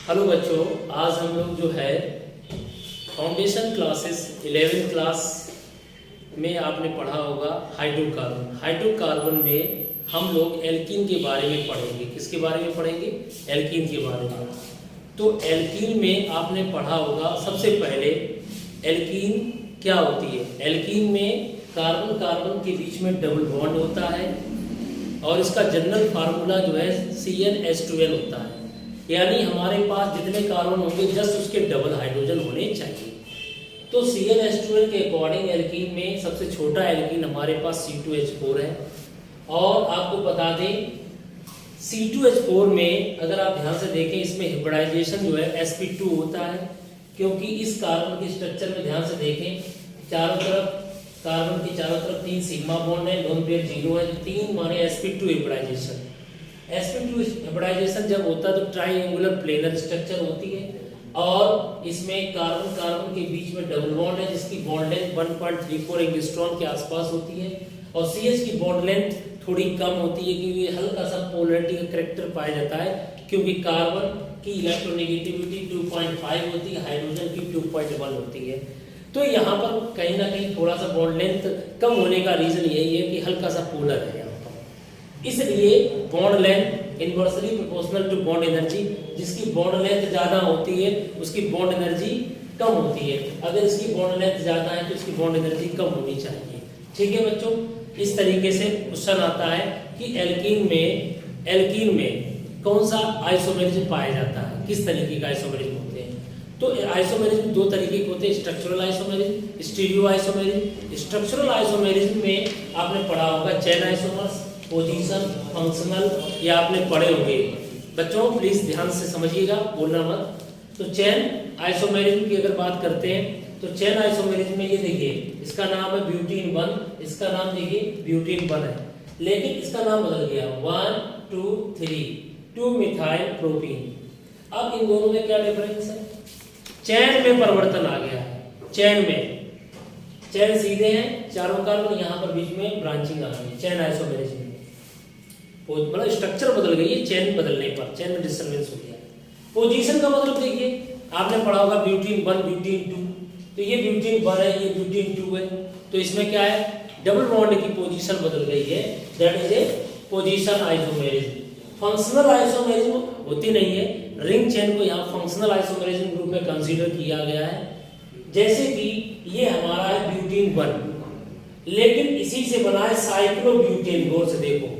Hello बच्चों, आज हम लोग जो है फाउंडेशन क्लासेस 11th क्लास में आपने पढ़ा होगा हाइड्रोकार्बन। हाइड्रोकार्बन में हम लोग एल्कीन के बारे में पढ़ेंगे। किसके बारे में पढ़ेंगे? एल्कीन के बारे में। तो एल्कीन में आपने पढ़ा होगा, सबसे पहले एल्कीन क्या होती है। एल्कीन में कार्बन कार्बन के बीच में डबल बॉन्ड होता है और इसका जनरल फार्मूला जो है CnH2n होता है। यानी हमारे पास जितने कार्बन होंगे जस्ट उसके डबल हाइड्रोजन होने चाहिए। तो CnH2n के अकॉर्डिंग एल्कीन में सबसे छोटा एल्कीन हमारे पास C2H4 है। और आपको बता दें C2H4 में अगर आप ध्यान से देखें, इसमें हिब्रिडाइजेशन जो है sp2 होता है, क्योंकि इस कार्बन के स्ट्रक्चर में ध्यान से देखें, चारों तरफ कार्बन के चारों तरफ 3 सिग्मा बॉन्ड है, लोन पेयर 0 है, 3 माने sp2 हिब्रिडाइजेशन। sp2 हिब्रिडाइजेशन जब होता है तो ट्राइएंगुलर प्लेनर स्ट्रक्चर होती है और इसमें कार्बन कार्बन के बीच में डबल बॉन्ड है जिसकी बॉन्ड लेंथ 1.34 एंगस्ट्रॉम के आसपास होती है और CH की बॉन्ड लेंथ थोड़ी कम होती है क्योंकि हल्का सा पोलैरिटी का कैरेक्टर पाया जाता है, क्योंकि कार्बन की इलेक्ट्रोनेगेटिविटी 2.5 होती है, हाइड्रोजन की 2.1 होती है। तो यहाँ पर कहीं ना कहीं थोड़ा सा बॉन्ड लेंथ कम होने का रीजन यही है कि हल्का सा पोलर है यहाँ पर। इसलिए bond length inversely proportional to bond energy, जिसकी बॉन्ड लेंथ ज्यादा होती है उसकी बॉन्ड एनर्जी कम होती है। अगर इसकी बॉन्ड लेंथ ज्यादा है तो इसकी बॉन्ड एनर्जी कम होनी चाहिए। ठीक है बच्चों, इस तरीके से क्वेश्चन आता है कि एल्कीन में कौन सा आइसोमेरिज्म पाया जाता है, किस तरीके का आइसोमेरिज्म होते हैं। तो आइसोमेरिज्म 2 तरीके के होते हैं, structural isomerism, stereo isomerism. Structural isomerism में आपने पढ़ा होगा चेन आइसोमर्स, पोजीशन, फंक्शनल, ये आपने पढ़े होंगे। बच्चों प्लीज ध्यान से समझिएगा, बोलना मत। तो चेन आइसोमेरिज्म की अगर बात करते हैं तो चेन आइसोमेरिज्म में ये देखिए, इसका नाम है ब्यूटीन 1, इसका नाम देखिए ब्यूटीन 1 है, लेकिन इसका नाम बदल गया 1 2 3 2 मिथाइल प्रोपीन। अब इन दोनों में क्या डिफरेंस है? चेन में परिवर्तन आ गया है। चेन सीधे हैं चारों कार्बन, यहाँ पर बीच में ब्रांचिंग आ गई चेन आइसोमेरिज्म में, मतलब स्ट्रक्चर बदल गई है चेन बदलने पर, चेन में डिस्टर्बेंस हो गया। पोजीशन का मतलब देखिए, आपने पढ़ा होगा ब्यूटीन 1 ब्यूटीन 2, तो ये ब्यूटीन 1 है, ये ब्यूटीन 2 है, तो इसमें क्या है, डबल बॉन्ड की पोजीशन बदल गई है, that is a position isomerism. Functional isomerism होती नहीं है, रिंग चेन को यहाँ फंक्शनल आइसोमेरिज्म ग्रुप में कंसीडर किया गया है। जैसे कि ये हमारा है ब्यूटीन 1, लेकिन इसी से बना है साइक्लोब्यूटेन। गौर से देखो,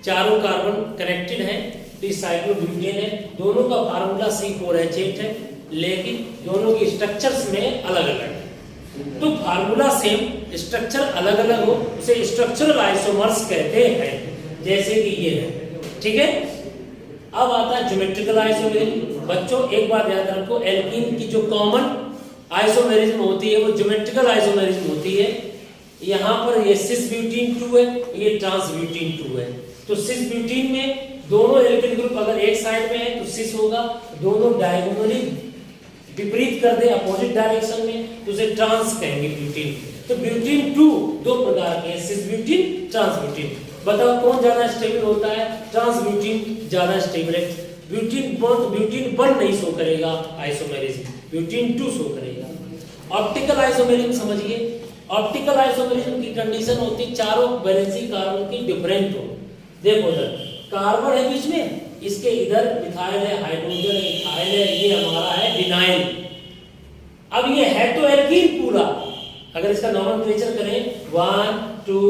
चारों कार्बन कनेक्टेड हैं तो साइक्लोब्यूटेन है, दोनों का फार्मूला C4H8 है, लेकिन दोनों के स्ट्रक्चर्स में अलग अलग है। तो फार्मूला सेम, स्ट्रक्चर अलग अलग हो उसे स्ट्रक्चरल आइसोमर्स कहते हैं, जैसे कि ये है। ठीक है, अब आता है ज्योमेट्रिकल आइसोमेरिज्म। बच्चों एक बात याद रखो, एल्कीन की जो कॉमन आइसोमेरिज्म होती है वो ज्योमेट्रिकल आइसोमेरिज्म होती है। यहाँ पर ये सिस ब्यूटीन 2 है, ये ट्रांस ब्यूटीन 2 है। तो सिस ब्यूटीन में दोनों एल्किल ग्रुप अगर एक साइड में है तो सिस होगा, दोनों डायगोनली विपरीत कर दे अपोजिट डायरेक्शन में तो उसे ट्रांस कहेंगे ब्यूटीन। तो ब्यूटीन 2 2 प्रकार के हैं, सिस ब्यूटीन, ट्रांस ब्यूटीन। बताओ कौन ज्यादा स्टेबल होता है? ट्रांस ब्यूटीन ज्यादा स्टेबल है। ब्यूटीन 1 नहीं शो करेगा आइसोमेरिज्म, ब्यूटीन 2 शो करेगा। ऑप्टिकल आइसोमेरिज्म समझिए, ऑप्टिकल आइसोमेरिज्म की कंडीशन होती है चारों वैलेंसी कार्बन की डिफरेंट हो। देखो इधर कार्बन है बीच में, इसके इधर मिथाइल है, हाइड्रोजन है, इथाइल है, ये हमारा है विनाइल। अब ये है तो एल्कीन पूरा, अगर इसका नॉमेनक्लेचर करें 1 2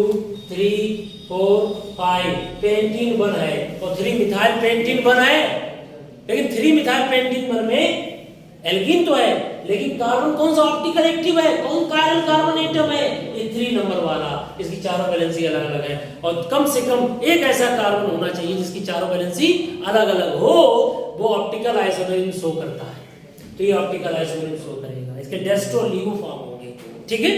3 4 5 पेंटीन 1 है और 3 मिथाइल पेंटीन 1 है, लेकिन 3 मिथाइल पेंटीन 1 में एल्कीन तो है, लेकिन कार्बन कौन सा ऑप्टिकल एक्टिव है, कौन कायरल कार्बन एटम है, ये 3 नंबर वाला, इसकी चारों वैलेंसी अलग अलग है। और कम से कम एक ऐसा कार्बन होना चाहिए जिसकी चारों वैलेंसी अलग अलग हो, वो ऑप्टिकल आइसोमेरिज्म शो करता है। तो ये ऑप्टिकल आइसोमेरिज्म शो करेगा, इसके डेस्ट्रो लिगो फॉर्म होंगे। ठीक है,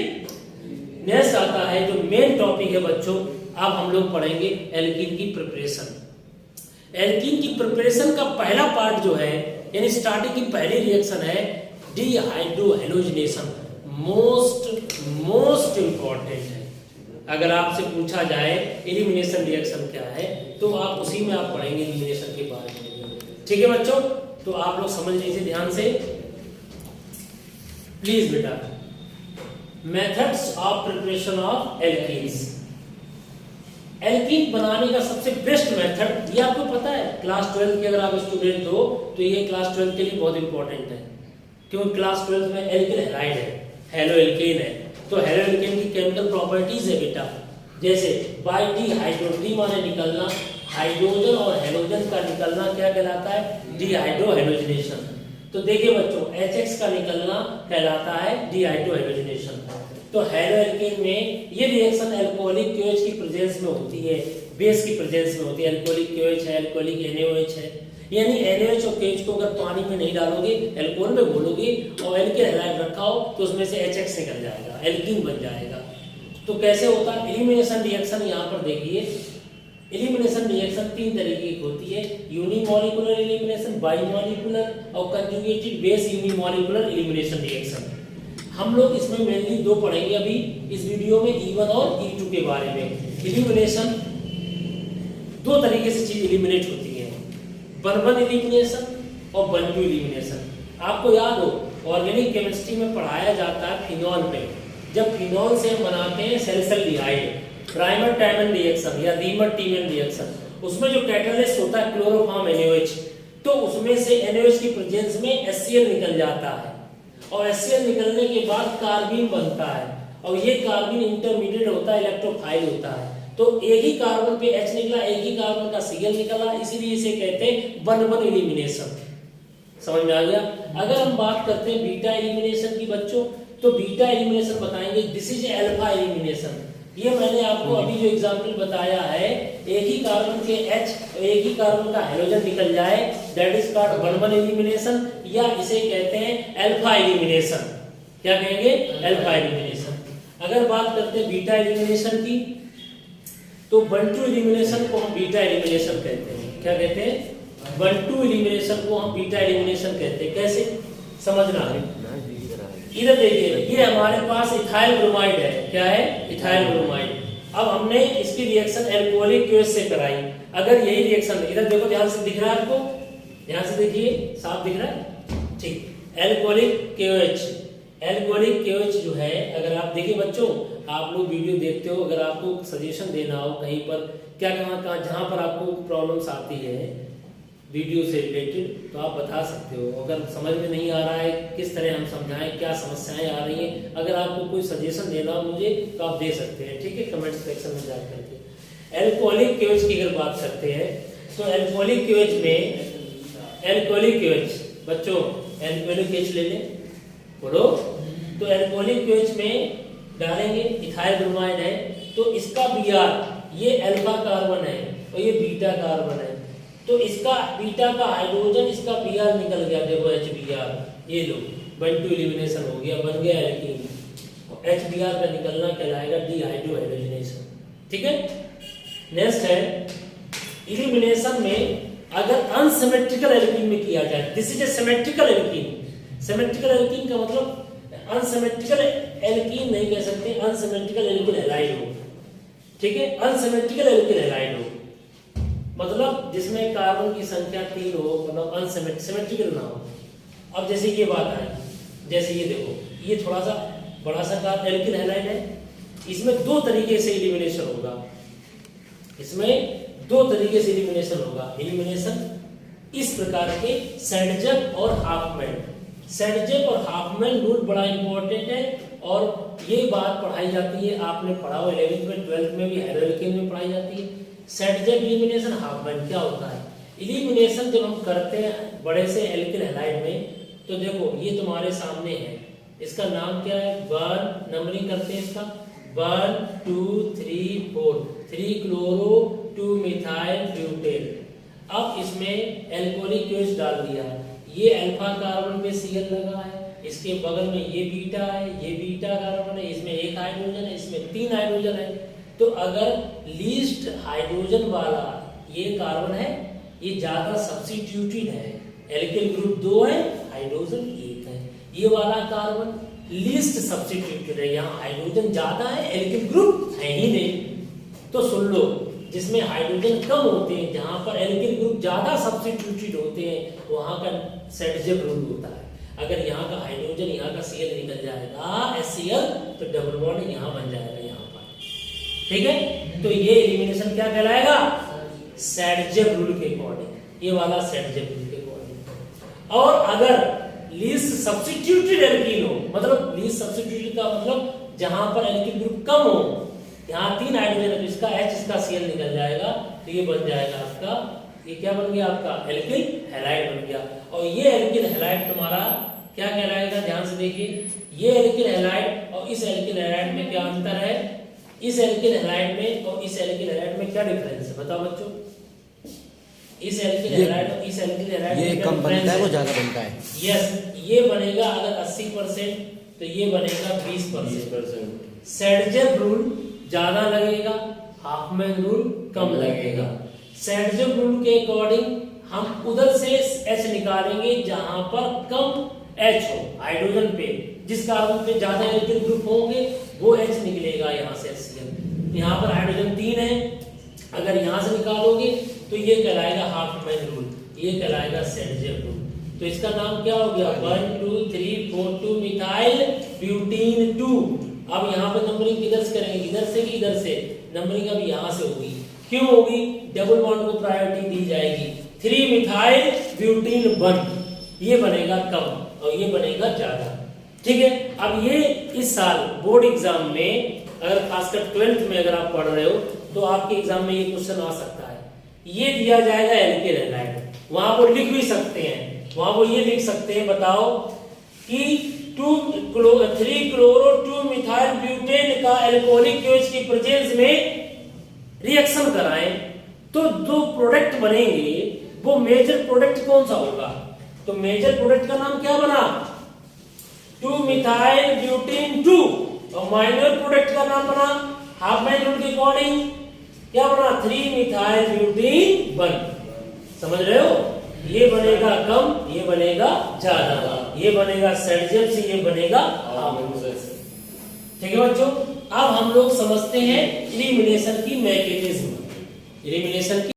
नेक्स्ट आता है जो मेन टॉपिक है बच्चों, अब हम लोग पढ़ेंगे एल्कीन की प्रिपरेशन। एल्कीन की प्रिपरेशन का पहला पार्ट जो है, यानी स्टार्टिंग की पहली रिएक्शन है डीहाइड्रोहेलोजिनेशन। मोस्ट इंपॉर्टेंट है। अगर आपसे पूछा जाए एलिमिनेशन रिएक्शन क्या है तो आप उसी में आप पढ़ेंगे एलिमिनेशन के बारे में। ठीक है बच्चों, तो आप लोग समझ लीजिए ध्यान से प्लीज बेटा। Methods of preparation of alkenes, alkene बनाने का सबसे बेस्ट मेथड ये आपको पता है, क्लास 12 के अगर आप स्टूडेंट हो तो ये क्लास 12 के लिए बहुत इंपॉर्टेंट है, क्योंकि क्लास 12 में एल्किल हैलाइड है, हेलो एल्केन है। तो हेलो एल्केन की केमिकल प्रॉपर्टीज है बेटा, जैसे बाय डी हाइड्रो, डी माने निकलना, हाइड्रोजन और हेलोजन का निकलना क्या कहलाता है, डीहाइड्रो हेलोजिनेशन। तो देखिए बच्चों, HX का निकलना कहलाता है डीहाइड्रो हेलोजिनेशन। तो हेलो एल्केन में ये रिएक्शन अल्कोहलिक KOH की प्रेजेंस में होती है, बेस की प्रेजेंस में होती है। अल्कोहलिक KOH है, अल्कोहलिक NaOH है, यानी NaOH और KOH को अगर पानी में नहीं डालोगे, अल्कोहल में घोलोगे और एल्किल हैलाइड रखा हो तो उसमें से HX निकल जाएगा, एल्कीन बन जाएगा। तो कैसे होता है एलिमिनेशन रिएक्शन, यहाँ पर देखिए एलिमिनेशन रिएक्शन 3 तरीके की होती है, यूनिमॉलिक्यूलर एलिमिनेशन, बाइमॉलिक्यूलर और conjugated base unimolecular elimination reaction. हम लोग इसमें मेनली 2 पढ़ेंगे अभी इस वीडियो में, E1 और E2 के बारे में। एलिमिनेशन 2 तरीके से चीज एलिमिनेट होती है, बर्बन एलिमिनेशन और बंटू एलिमिनेशन। आपको याद हो ऑर्गेनिक केमिस्ट्री में पढ़ाया जाता है फिनॉल पे, जब फिनॉल से हम बनाते हैं सैलिसल्डिहाइड, प्राइमर टाइमन रिएक्शन या रीमर टीमन रिएक्शन, उसमें जो कैटलिस्ट होता है क्लोरोफॉर्म NaOH, तो उसमें से NaOH की प्रेजेंस में HCl निकल जाता है और HCl निकलने के बाद कार्बीन बनता है और ये कार्बीन इंटरमीडिएट होता है, इलेक्ट्रोफाइल होता है। तो एक ही कार्बन पे H निकला, एक ही कार्बन का Cl निकला, इसीलिए इसे कहते हैं वन एलिमिनेशन। समझ में आ गया। अगर हम बात करते हैं बीटा एलिमिनेशन की बच्चों, तो बीटा एलिमिनेशन बताएंगे दिस इज अल्फा एलिमिनेशन। ये मैंने आपको अभी जो एग्जांपल बताया है, एक ही कार्बन के H और एक ही कार्बन का हाइड्रोजन निकल जाए, that is called one elimination, या इसे कहते हैं अल्फा एलिमिनेशन। क्या कहेंगे, अल्फा एलिमिनेशन। अगर बात करते हैं बीटा एलिमिनेशन की, तो बंटू एलिमिनेशन को हम बीटा एलिमिनेशन कहते हैं। क्या कहते हैं, बंटू एलिमिनेशन को हम बीटा एलिमिनेशन कहते हैं। कैसे समझना है, इधर देखिए, ये हमारे पास इथाइल ब्रोमाइड है। क्या है, इथाइल ब्रोमाइड। अब हमने इसकी रिएक्शन अल्कोहलिक KOH से कराई। अगर यही रिएक्शन, इधर देखो ध्यान से, दिख रहा है आपको, ध्यान से देखिए, साफ दिख रहा है, ठीक। अल्कोहलिक KOH जो है, अगर आप देखिए बच्चों, आप लोग वीडियो देखते हो, अगर आपको सजेशन देना हो कहीं पर, क्या कहाँ जहाँ पर आपको प्रॉब्लम्स आती है वीडियो से रिलेटेड, तो आप बता सकते हो। अगर समझ में नहीं आ रहा है किस तरह हम समझाएं, क्या समस्याएं आ रही हैं, अगर आपको कोई सजेशन देना हो मुझे तो आप दे सकते हैं, ठीक है, कमेंट सेक्शन में जा करके। अल्कोहलिक KOH की अगर बात करते हैं, तो अल्कोहलिक KOH में, अल्कोहलिक KOH बच्चों, अल्कोहलिक KOH ले लें, बोलो। तो अल्कोहलिक KOH में डालेंगे, इथाइल ब्रोमाइड है, तो इसका Br, ये अल्फा कार्बन है और ये बीटा कार्बन है, तो इसका बीटा का हाइड्रोजन, इसका Br निकल गया, देखो HBr, ये लो, बंटू एलिमिनेशन हो गया, बन गया एल्कीन। HBr का निकलना कहलाएगा डीहाइड्रो हेलोजिनेशन, ठीक है। नेक्स्ट है एलिमिनेशन में, अगर अनसिमेट्रिकल एल्कीन में किया जाए, this is a symmetrical alkene. Symmetrical alkene का मतलब अनसिमेट्रिकल एल्कीन नहीं कह सकते, अनसिमेट्रिकल एल्किल हैलाइड हो, ठीक है, अनसिमेट्रिकल एल्किल हैलाइड हो, मतलब जिसमें कार्बन की संख्या 3 हो, मतलब अनसिमेट्रिकल ना हो। अब जैसे ये बात है, जैसे ये देखो, ये थोड़ा सा बड़ा सा कार्बन एल्किल हैलाइड है, इसमें 2 तरीके से एलिमिनेशन होगा, इसमें 2 तरीके से एलिमिनेशन होगा। एलिमिनेशन इस प्रकार के सैडजेक और हाफमैन। सैडजेक और हाफमैन रूल बड़ा इंपॉर्टेंट है और ये बात पढ़ाई जाती है, आपने पढ़ा हो 11th में, 12th में भी, हेलो एल्केन में पढ़ाई जाती है। सैडजेक एलिमिनेशन, हाफमैन क्या होता है, एलिमिनेशन जब हम करते हैं बड़े से एल्किल हैलाइड में, तो देखो ये तुम्हारे सामने है, इसका नाम क्या है, 1 नंबरिंग करते हैं इसका, 1 2 3 4, 3 क्लोरो 2 मिथाइल ब्यूटेन। अब इसमें अल्कोहलिक KOH डाल दिया, ये अल्फा कार्बन पे Cl लगा है, इसके बगल में ये बीटा है, ये बीटा कार्बन है, इसमें 1 हाइड्रोजन है, इसमें 3 हाइड्रोजन है। तो अगर लीस्ट हाइड्रोजन वाला ये कार्बन है, ये ज्यादा सब्स्टिट्यूटेड है, एल्किल ग्रुप 2 है, हाइड्रोजन 1 है, ये वाला कार्बन लीस्ट सब्स्टिट्यूटेड है, यहाँ हाइड्रोजन ज्यादा है, एल्किल ग्रुप है ही नहीं। तो सुन लो, जिसमें हाइड्रोजन कम होते हैं, जहां पर एल्किल ग्रुप ज्यादा सब्स्टिट्यूटेड होते हैं, वहां का सेडजेब रूल होता है। अगर यहाँ का हाइड्रोजन यहाँ का Cl निकल जाएगा HCl, तो डबल बॉन्ड यहाँ बन जाएगा यहाँ पर, ठीक है। तो ये एलिमिनेशन क्या कहलाएगा, सेडजेब रूल के अकॉर्डिंग, ये वाला सेडजेब रूल के अकॉर्डिंग। और अगर लीस्ट सब्स्टिट्यूटेड एल्कीन हो, मतलब लीस्ट सब्स्टिट्यूटेड का मतलब जहां पर एल्किल ग्रुप कम हो, यहाँ 3 हाइड्रोजन है, इसका H इसका Cl निकल जाएगा, तो ये बन जाएगा आपका, ये क्या बन गया आपका एल्किल हैलाइड बन गया। और ये एल्किल हैलाइड तुम्हारा क्या कहलाएगा, ध्यान से देखिए, ये एल्किल हैलाइड और इस एल्किल हैलाइड में क्या अंतर है, इस एल्किल हैलाइड में और इस एल्किल हैलाइड में क्या डिफरेंस है, बताओ बच्चों। इस एल्किल हैलाइड और इस एल्किल हैलाइड ये कम बनता है, वो ज्यादा बनता है। यस, ये बनेगा अगर 80% तो ये बनेगा 20%। सेडजेब रूल ज्यादा लगेगा, हाफमैन रूल कम लगेगा। सेडजेब रूल के अकॉर्डिंग हम उधर से H निकालेंगे जहां पर कम H हो हाइड्रोजन पे, जिस कार्बन पे ज्यादा एल्किल ग्रुप होंगे वो H निकलेगा यहाँ से HCl। यहाँ पर हाइड्रोजन 3 है, अगर यहाँ से निकालोगे तो ये कहलाएगा हाफमैन रूल, ये कहलाएगा सेडजेब रूल। तो इसका नाम क्या हो गया, 1 2 3 4 2 मिथाइल ब्यूटीन 2। अब यहाँ पे नंबरिंग किधर से करेंगे, इधर से कि इधर से, नंबरिंग अब यहाँ से होगी। क्यों होगी, डबल बॉन्ड को प्रायोरिटी दी जाएगी। 3 मिथाइल ब्यूटीन 1, ये बनेगा कम और ये बनेगा ज्यादा, ठीक है। अब ये इस साल बोर्ड एग्जाम में, अगर खासकर 12th में अगर आप पढ़ रहे हो तो आपके एग्जाम में ये क्वेश्चन आ सकता है। ये दिया जाएगा एल्किल हैलाइड, वहां वो लिख भी सकते हैं, वहां वो ये लिख सकते हैं, बताओ कि 3 क्लोरो 2 मिथाइल ब्यूटेन का एल्कोहलिक OH की प्रेजेंस में रिएक्शन कराएं तो जो प्रोडक्ट बनेंगे वो मेजर प्रोडक्ट कौन सा होगा, तो मेजर प्रोडक्ट का नाम क्या बना, 2 मिथाइल ब्यूटेन 2, और माइनर प्रोडक्ट का नाम बना हाफमैन रूल के अकॉर्डिंग क्या बना, 3 मिथाइल ब्यूटेन 1। समझ रहे हो, ये बनेगा कम, ये बनेगा ज्यादा, ये बनेगा सेडजेब से, ये बनेगा हाफमैन। ठीक है बच्चों, अब हम लोग समझते हैं एलिमिनेशन की मैकेनिज्म, एलिमिनेशन की